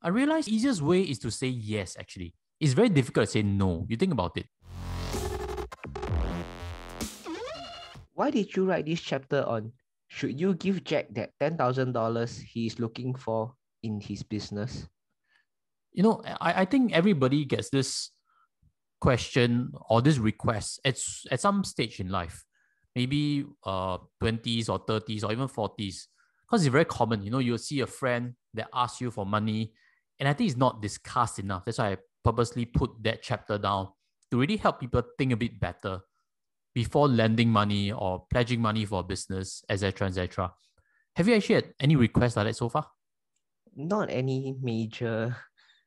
I realized the easiest way is to say yes, actually. It's very difficult to say no. You think about it. Why did you write this chapter on should you give Jack that $10,000 he is looking for in his business? I think everybody gets this question or this request at some stage in life, maybe 20s or 30s or even 40s, because it's very common. You'll see a friend that asks you for money, and I think it's not discussed enough. That's why I purposely put that chapter down to really help people think a bit better before lending money or pledging money for a business, etc., etc. Have you actually had any requests like that so far? Not any major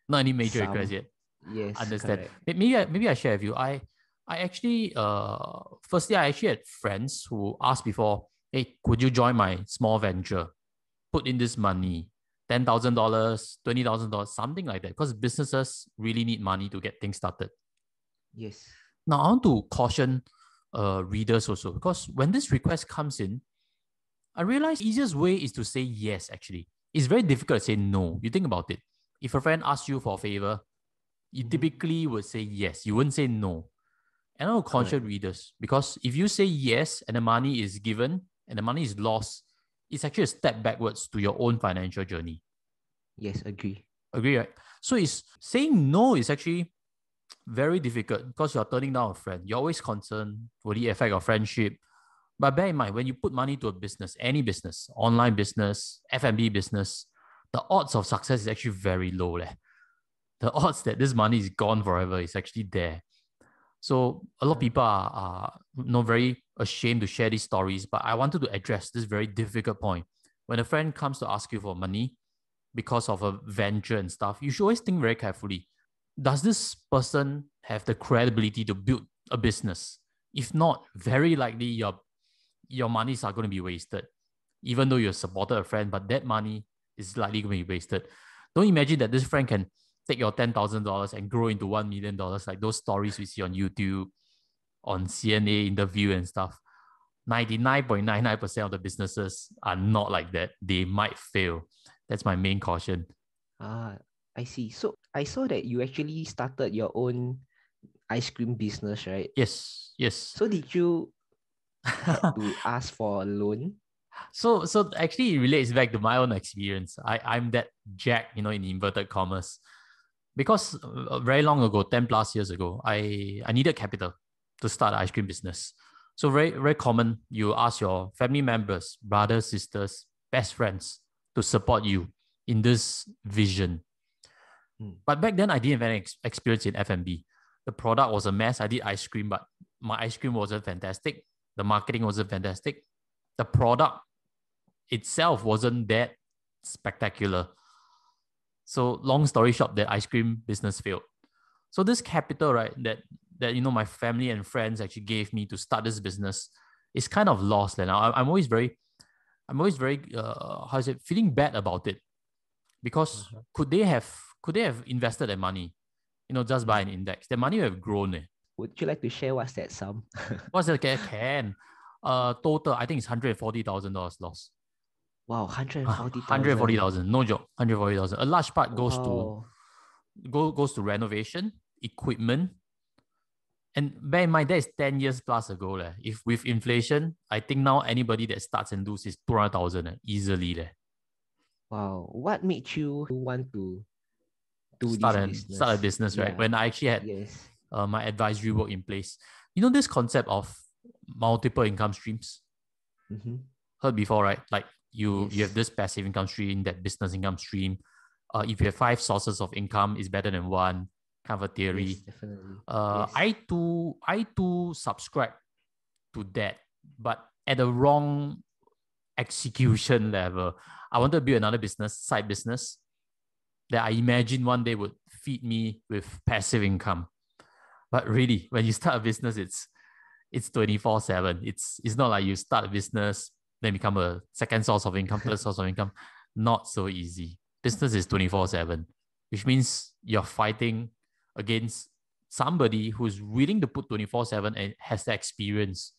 Not any major requests sum. yet. Yes, Understand. correct. Maybe I share with you. I actually firstly I actually had friends who asked before, hey, could you join my small venture? Put in this money, $10,000, $20,000, something like that, because businesses really need money to get things started. Yes. Now I want to caution readers also, because when this request comes in, I realize the easiest way is to say yes, actually. It's very difficult to say no. You think about it. If a friend asks you for a favor, you typically would say yes. You wouldn't say no. And I will caution readers, because if you say yes and the money is given and the money is lost, it's actually a step backwards to your own financial journey. Yes, agree. Agree, right? So it's saying no is actually very difficult because you're turning down a friend. You're always concerned, will it affect your friendship? But bear in mind, when you put money to a business, any business, online business, F&B business, the odds of success is actually very low. The odds that this money is gone forever is actually there. So a lot of people are very ashamed to share these stories, but I wanted to address this very difficult point. When a friend comes to ask you for money because of a venture and stuff, you should always think very carefully. Does this person have the credibility to build a business? If not, very likely your monies are going to be wasted. Even though you supported a friend, but that money is likely going to be wasted. Don't imagine that this friend can take your $10,000 and grow into $1 million, like those stories we see on YouTube, on CNA interview and stuff. 99.99% of the businesses are not like that. They might fail. That's my main caution. I see. So I saw that you actually started your own ice cream business, right? Yes. So did you had to ask for a loan? So actually it relates back to my own experience. I'm that Jack, in inverted commas. Because very long ago, 10 plus years ago, I needed capital to start an ice cream business. So very, very common, you ask your family members, brothers, sisters, best friends to support you in this vision. But back then, I didn't have any experience in F&B. The product was a mess. I did ice cream, but my ice cream wasn't fantastic. The marketing wasn't fantastic. The product itself wasn't that spectacular. So long story short, that ice cream business failed. So this capital, right, that my family and friends actually gave me to start this business is kind of lost. And I'm always very feeling bad about it, because could they have invested their money, just buy an index? Their money would have grown. Would you like to share what's that sum? What's the can? Total, I think it's $140,000 loss. Wow, 140,000. 140,000, no joke, 140,000. A large part goes to renovation, equipment, and bear in mind that is 10 years plus ago. If with inflation, I think now anybody that starts and does is 200,000 easily. Wow, what made you want to do start this business? a business, right? When I actually had my advisory work in place. This concept of multiple income streams. Heard before, right? Like you have this passive income stream, that business income stream. If you have 5 sources of income, it's better than one, kind of a theory. Yes, definitely. I too subscribe to that, but at the wrong execution level. I wanted to build another business, side business, that I imagine one day would feed me with passive income. But really, when you start a business, it's 24/7. It's not like you start a business, then become a second source of income, third source of income. Not so easy. Business is 24/7, which means you're fighting against somebody who's willing to put 24/7 and has the experience.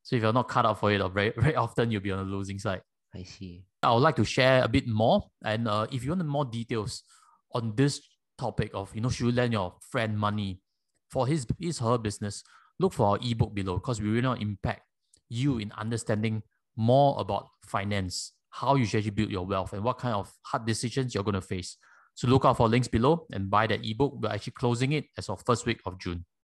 So if you're not cut out for it, very, very often you'll be on the losing side. I see. I would like to share a bit more. And if you want more details on this topic of, should you lend your friend money for his her business, look for our ebook below, because we really want to impact you in understanding more about finance, how you should actually build your wealth, and what kind of hard decisions you're going to face. So look out for links below and buy that ebook. We're actually closing it as of first week of June.